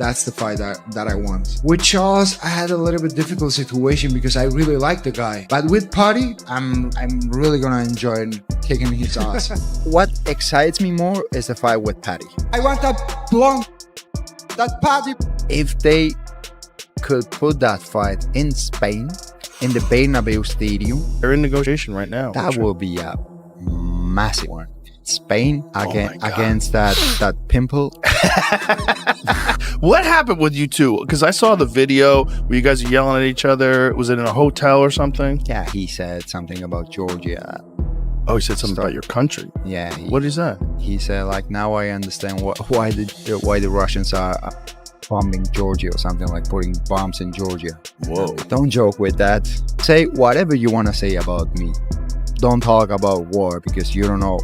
That's the fight that I want. With Charles, I had a little bit difficult situation because I really like the guy. But with Paddy, I'm really gonna enjoy kicking his ass. What excites me more is the fight with Paddy. I want that blonde, that Paddy. If they could put that fight in Spain, in the Bernabeu Stadium, they're in negotiation right now. That will be a massive one. Spain against that pimple. What happened with you two? Because I saw the video where you guys are yelling at each other. Was it in a hotel or something? Yeah, he said something about Georgia. Oh, he said something about your country. Yeah. What is that? He said, like, now I understand why the Russians are bombing Georgia or something, like putting bombs in Georgia. Whoa. Don't joke with that. Say whatever you want to say about me. Don't talk about war because you don't know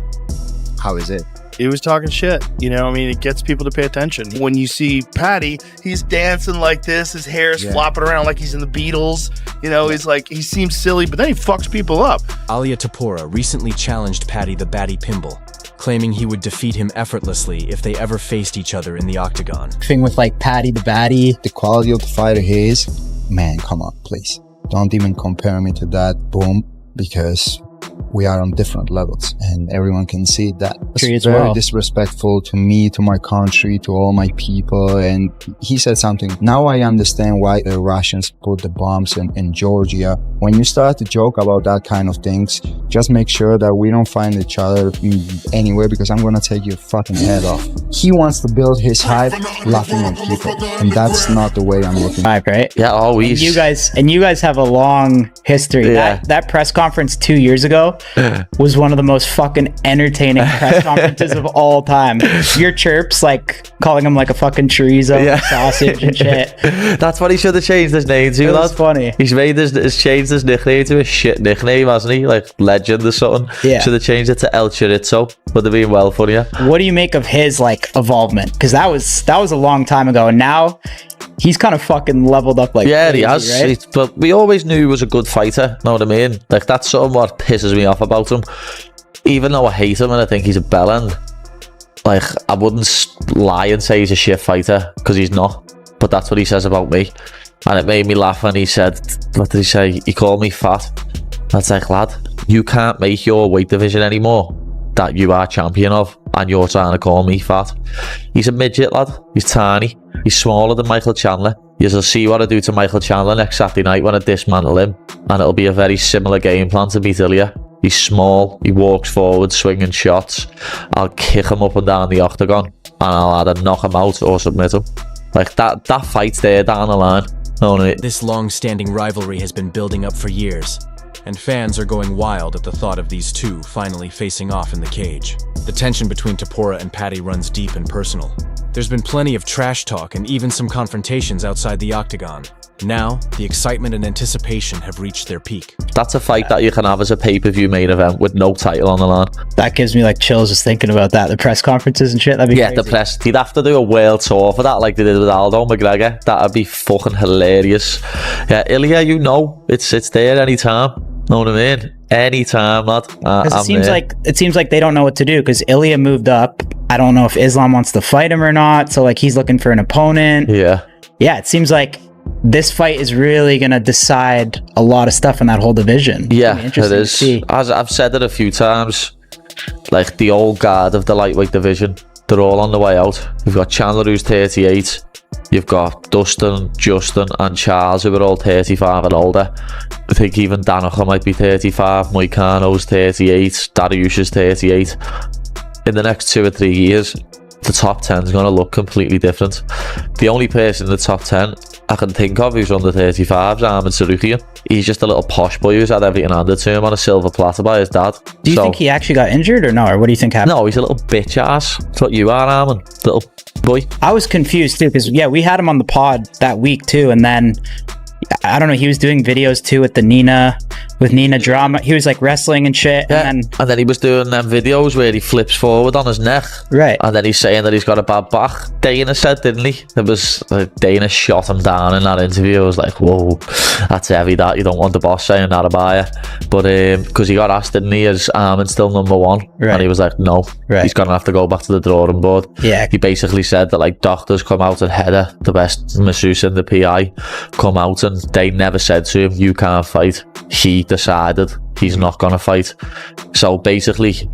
how is it. He was talking shit, you know. I mean, it gets people to pay attention. When you see Paddy, he's dancing like this, his hair's flopping around like he's in the Beatles. You know, he's like, he seems silly, but then he fucks people up. Ilia Topuria recently challenged Paddy the Baddie Pimblett, claiming he would defeat him effortlessly if they ever faced each other in the octagon. Thing with like Paddy the Baddie, the quality of the fighter he is, man, come on, please. Don't even compare me to that boom, because we are on different levels and everyone can see that. It's very disrespectful to me, to my country, to all my people. And he said something. Now I understand why the Russians put the bombs in Georgia. When you start to joke about that kind of things, just make sure that we don't find each other anywhere, because I'm gonna take your fucking head off. He wants to build his hype laughing at people, and that's not the way I'm looking. Right? Yeah, always. And you guys have a long history. Yeah. That press conference 2 years ago was one of the most fucking entertaining press conferences of all time. Your chirps, like calling him like a fucking chorizo sausage and shit. That's what he should have changed his name to. That's funny. He's changed his nickname to a shit nickname, hasn't he? Like Legend or something. Yeah. Should have changed it to El Chorizo. Would have been well for you. What do you make of his like evolvement? Because that was a long time ago, and now he's kind of fucking leveled up like crazy, he has, right? But we always knew he was a good fighter, know what I mean? Like, that's sort of what pisses me off about him. Even though I hate him and I think he's a bellend, like, I wouldn't lie and say he's a shit fighter, because he's not. But that's what he says about me. And it made me laugh when he said, what did he say? He called me fat. That's like, lad, you can't make your weight division anymore that you are champion of, and you're trying to call me fat. He's a midget, lad. He's tiny. He's smaller than Michael Chandler. You'll see what I do to Michael Chandler next Saturday night when I dismantle him, and it'll be a very similar game plan to beat Ilia. He's small, he walks forward, swinging shots. I'll kick him up and down the octagon, and I'll either knock him out or submit him. Like, that fight's there down the line. This long-standing rivalry has been building up for years, and fans are going wild at the thought of these two finally facing off in the cage. The tension between Topuria and Paddy runs deep and personal. There's been plenty of trash talk and even some confrontations outside the octagon. Now, the excitement and anticipation have reached their peak. That's a fight that you can have as a pay-per-view main event with no title on the line. That gives me like chills just thinking about that. The press conferences and shit, that'd be crazy. The press. He'd have to do a world tour for that, like they did with Aldo McGregor. That'd be fucking hilarious. Yeah, Ilia, you know, it's there anytime. Know what I mean? Anytime, lad. Because it seems like they don't know what to do, because Ilia moved up. I don't know if Islam wants to fight him or not, so like he's looking for an opponent. Yeah, it seems like this fight is really gonna decide a lot of stuff in that whole division. Yeah, it is. As I've said it a few times, like the old guard of the lightweight division, they're all on the way out. We've got Chandler, who's 38. You've got Dustin, Justin and Charles, who are all 35 and older. I think even Danica might be 35, Moicano's 38, Dariush's 38. In the next 2 or 3 years, the top 10 is going to look completely different. The only person in the top 10 I can think of who's under 35 is Armin Sarukian. He's just a little posh boy who's had everything handed to him on a silver platter by his dad. Do you think he actually got injured or no? Or what do you think happened? No, he's a little bitch ass. That's what you are, Armin. Little boy. I was confused too, because we had him on the pod that week too, and then I don't know, he was doing videos too with Nina drama. He was like wrestling and shit. Yeah. And then he was doing them videos where he flips forward on his neck. Right. And then he's saying that he's got a bad back. Dana said, didn't he? It was Dana shot him down in that interview. I was like, whoa, that's heavy, that. You don't want the boss saying that about you. But because he got asked, didn't he, is Armin still number one? Right. And he was like, no. Right. He's going to have to go back to the drawing board. Yeah. He basically said that like doctors come out and Hedda, the best masseuse and the PI, come out and they never said to him, you can't fight. He decided he's not gonna fight. So basically,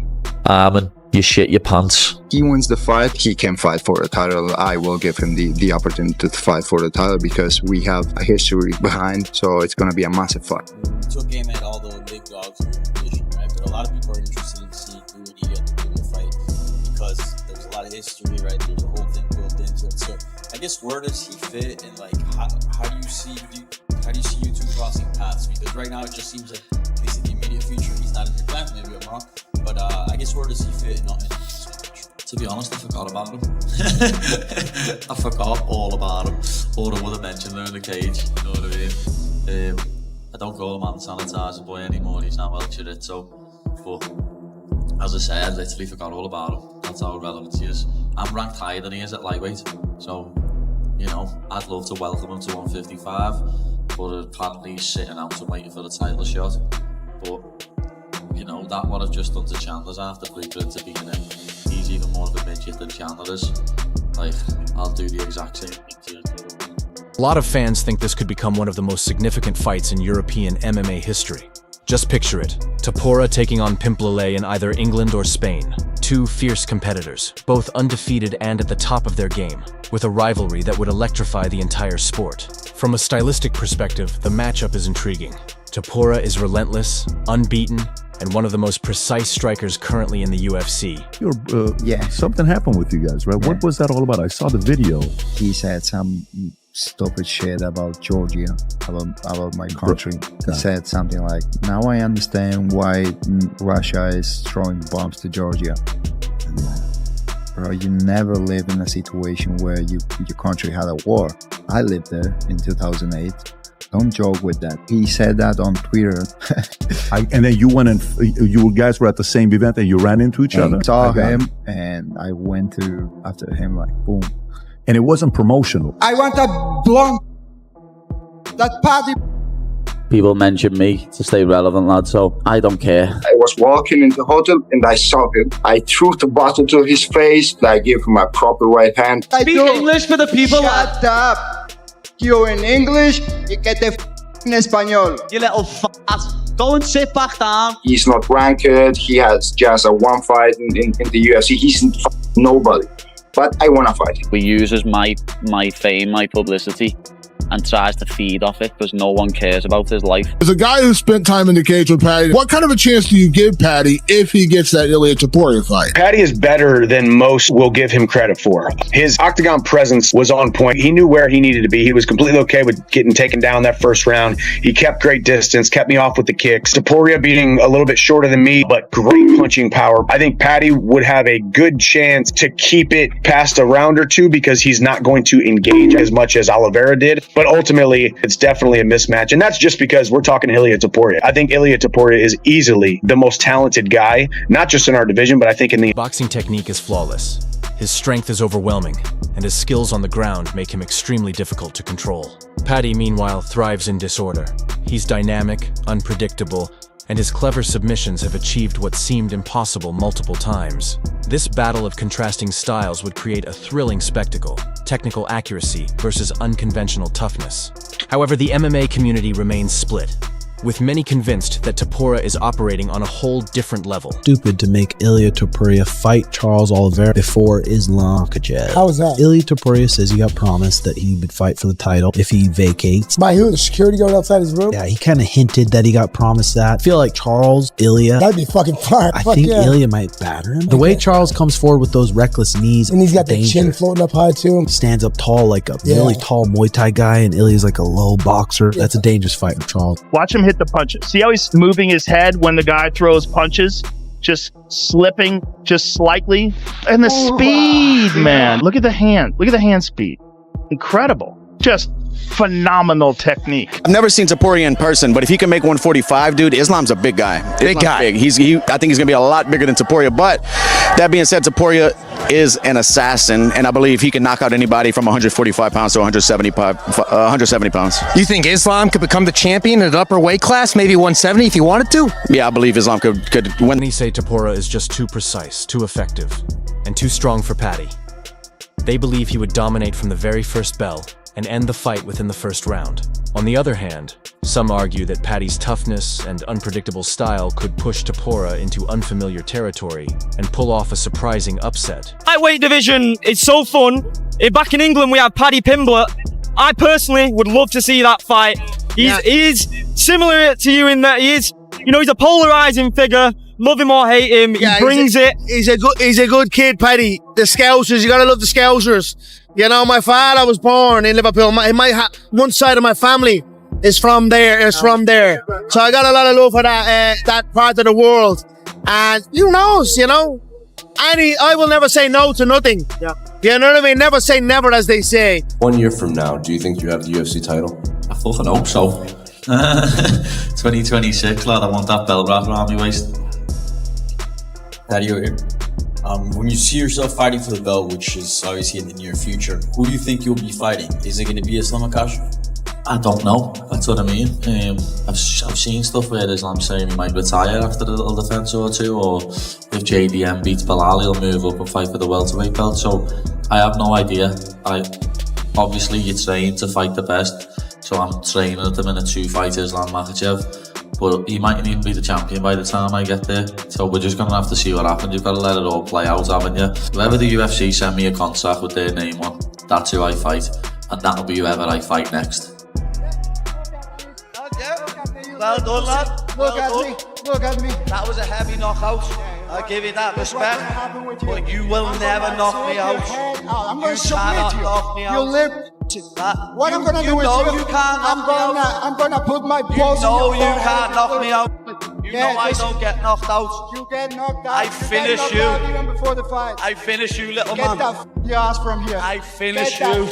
Armin, you shit your pants. He wins the fight, he can fight for the title. I will give him the opportunity to fight for the title because we have a history behind, so it's gonna be a massive fight. We took game at all the big dogs in the division, right? But a lot of people are interested in seeing who and Ilia Topuria fight because there's a lot of history, right? There's a whole thing built into it. So I guess where does he fit, and like how do you see you two crossing paths? Because right now it just seems like at least in the immediate future he's not in your plans. Maybe I'm wrong, but I guess where does he fit in To be honest, I forgot about him. I forgot all about him. All I would have mentioned there in the cage. You know what I mean? I don't call him sanitizer boy anymore. He's not well chilled. So, but as I say, I literally forgot all about him. That's how relevant he is. I'm ranked higher than he is at lightweight. So, you know, I'd love to welcome him to 155, but apparently he's sitting out and waiting for the title shot. But, you know, that what I've just done to Chandler's after blueprint to beating him. He's even more of a midget than Chandler is. Like, I'll do the exact same thing to you. A lot of fans think this could become one of the most significant fights in European MMA history. Just picture it. Topuria taking on Pimblett in either England or Spain. Two fierce competitors, both undefeated and at the top of their game, with a rivalry that would electrify the entire sport. From a stylistic perspective, the matchup is intriguing. Topuria is relentless, unbeaten, and one of the most precise strikers currently in the UFC. Something happened with you guys, right? Yeah. What was that all about? I saw the video. He said some stupid shit about Georgia, about my country. He said something like, now I understand why Russia is throwing bombs to Georgia. Bro, you never live in a situation where your country had a war. I lived there in 2008. Don't joke with that. He said that on Twitter. And then you went and you guys were at the same event and you ran into each other. I saw him and I went to after him like boom. And it wasn't promotional. I want a blonde. That Paddy. People mention me to stay relevant, lad, so I don't care. I was walking in the hotel and I saw him. I threw the bottle to his face. I gave him a proper right hand. Speak English for the people. Shut up. You're in English. You get the in Espanol. You little ass. Go and sit back down. He's not ranked. He has just a one fight in the UFC. He's nobody. But I want to fight him. He uses my fame, my publicity, and tries to feed off it because no one cares about his life. As a guy who spent time in the cage with Paddy, what kind of a chance do you give Paddy if he gets that Ilia Topuria fight? Paddy is better than most will give him credit for. His octagon presence was on point. He knew where he needed to be. He was completely okay with getting taken down that first round. He kept great distance, kept me off with the kicks. Topuria being a little bit shorter than me, but great punching power. I think Paddy would have a good chance to keep it past a round or two because he's not going to engage as much as Oliveira did. But ultimately, it's definitely a mismatch. And that's just because we're talking Ilia Topuria. I think Ilia Topuria is easily the most talented guy, not just in our division, but I think in the boxing technique is flawless. His strength is overwhelming, and his skills on the ground make him extremely difficult to control. Paddy, meanwhile, thrives in disorder. He's dynamic, unpredictable, and his clever submissions have achieved what seemed impossible multiple times. This battle of contrasting styles would create a thrilling spectacle, technical accuracy versus unconventional toughness. However, the MMA community remains split, with many convinced that Topuria is operating on a whole different level. Stupid to make Ilia Topuria fight Charles Oliveira before Islam Makhachev. How is that? Ilia Topuria says he got promised that he would fight for the title if he vacates. By who? The security guard outside his room? Yeah, he kind of hinted that he got promised that. I feel like Charles, Ilia... That'd be fucking fire. I think Ilia might batter him. The way Charles comes forward with those reckless knees... And he's got the chin floating up high too. Stands up tall like a really tall Muay Thai guy, and Ilia's like a low boxer. That's a dangerous fight for Charles. Watch him hit the punches. See how he's moving his head when the guy throws punches? Just slipping just slightly. And the speed, man. Look at the hand. Look at the hand speed. Incredible. Just phenomenal technique. I've never seen Topuria in person, but if he can make 145, dude, Islam's a big guy. Big guy. I think he's gonna be a lot bigger than Topuria. But that being said, Topuria is an assassin, and I believe he can knock out anybody from 145 pounds to 170 pounds. You think Islam could become the champion at an upper weight class, maybe 170 if he wanted to? Yeah, I believe Islam could win. Many say Topuria is just too precise, too effective, and too strong for Paddy. They believe he would dominate from the very first bell and end the fight within the first round. On the other hand, some argue that Paddy's toughness and unpredictable style could push Topuria into unfamiliar territory and pull off a surprising upset. Lightweight division is so fun. Back in England, we have Paddy Pimblett. I personally would love to see that fight. He is similar to you in that he's a polarizing figure. Love him or hate him, he brings it. He's a good kid, Paddy. The Scousers, you gotta love the Scousers. You know, my father was born in Liverpool. One side of my family is from there. From there. So I got a lot of love for that part of the world. And who knows, I will never say no to nothing. Yeah. You know what I mean? Never say never, as they say. 1 year from now, do you think you have the UFC title? I fucking hope so. 2026, lad, I want that belt wrapped around my waist. Paddy, when you see yourself fighting for the belt, which is obviously in the near future, who do you think you'll be fighting? Is it going to be Islam Makhachev? I don't know. That's what I mean. I've seen stuff where Islam saying he might retire after a little defence or two, or if JDM beats Belal, he'll move up and fight for the welterweight belt. So I have no idea. Obviously you train to fight the best, so I'm training at the minute to fight Islam Makhachev. But he mightn't even be the champion by the time I get there. So we're just going to have to see what happens. You've got to let it all play out, haven't you? Whoever the UFC send me a contract with their name on, that's who I fight. And that'll be whoever I fight next. Well done, lad. Look at me. That was a heavy knockout. I give you that respect. But you will never knock me out. I'm going to submit you. Knock me out. You'll live. What I'm gonna do is I'm gonna put my balls in your you can't knock me out. I don't get knocked out. You get knocked out. I finish you. Even before the fight. I finish you, little man. Get your ass from here. I finish you.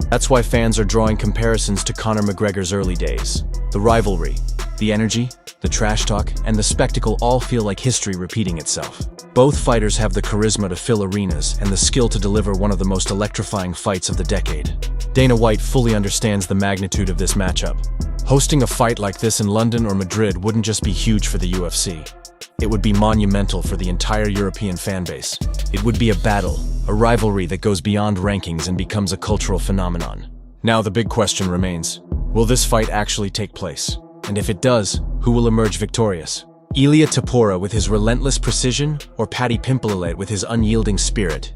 That's why fans are drawing comparisons to Conor McGregor's early days. The rivalry, the energy, the trash talk, and the spectacle all feel like history repeating itself. Both fighters have the charisma to fill arenas and the skill to deliver one of the most electrifying fights of the decade. Dana White fully understands the magnitude of this matchup. Hosting a fight like this in London or Madrid wouldn't just be huge for the UFC. It would be monumental for the entire European fanbase. It would be a battle, a rivalry that goes beyond rankings and becomes a cultural phenomenon. Now the big question remains, will this fight actually take place? And if it does, who will emerge victorious? Ilia Topuria with his relentless precision, or Paddy Pimblett with his unyielding spirit?